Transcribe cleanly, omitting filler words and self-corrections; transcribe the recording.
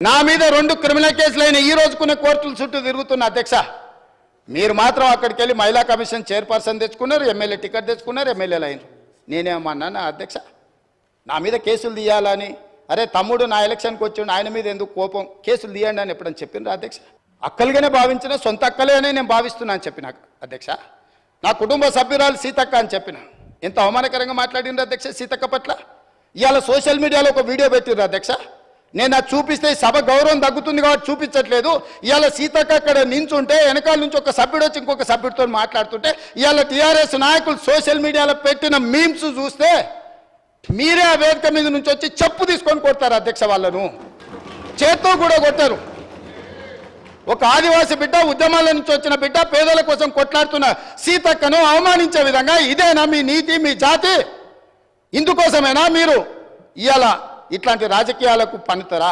నా మీద 2 క్రిమినల్ కేసులైన ఈ రోజుకున్న కోర్టుల చుట్టూ తిరుగుతున్న అధ్యక్ష మీరు మాత్రం అక్కడికి వెళ్ళి మహిళా కమిషన్ చైర్పర్సన్ తెచ్చుకున్నారు, ఎమ్మెల్యే టికెట్ తెచ్చుకున్నారు, ఎమ్మెల్యేలు అయినారు. నేనేమన్నా అధ్యక్ష నా మీద కేసులు తీయాలని, అరే తమ్ముడు నా ఎలక్షన్కి వచ్చిండు ఆయన మీద ఎందుకు కోపం, కేసులు తీయండి అని ఎప్పుడని చెప్పిండ్రు అధ్యక్ష? అక్కలుగానే భావించిన సొంత అక్కలే అని నేను భావిస్తున్నాను అని చెప్పిన అధ్యక్ష. నా కుటుంబ సభ్యురాలు సీతక్క అని చెప్పిన. ఎంత అవమానకరంగా మాట్లాడిండ్రు అధ్యక్ష సీతక్క పట్ల. ఇవాళ సోషల్ మీడియాలో ఒక వీడియో పెట్టిర్రు అధ్యక్ష. నేను అది చూపిస్తే సభ గౌరవం తగ్గుతుంది కాబట్టి చూపించట్లేదు. ఇవాళ సీతక్క అక్కడ నించుంటే వెనకాల నుంచి ఒక సభ్యుడు వచ్చి ఇంకొక సభ్యుడితో మాట్లాడుతుంటే ఇవాళ టీఆర్ఎస్ నాయకులు సోషల్ మీడియాలో పెట్టిన మీమ్స్ చూస్తే మీరే ఆ వేదిక మీద నుంచి వచ్చి చెప్పు తీసుకొని కొడతారు అధ్యక్ష. వాళ్ళను చేత్తో కూడా కొట్టారు. ఒక ఆదివాసి బిడ్డ, ఉద్యమాల నుంచి వచ్చిన బిడ్డ, పేదల కోసం కొట్లాడుతున్న సీతక్కను అవమానించే విధంగా ఇదేనా మీ నీతి, మీ జాతి? ఇందుకోసమేనా మీరు ఇవాళ ఇట్లాంటి రాజకీయాలకు పన్నుతారా?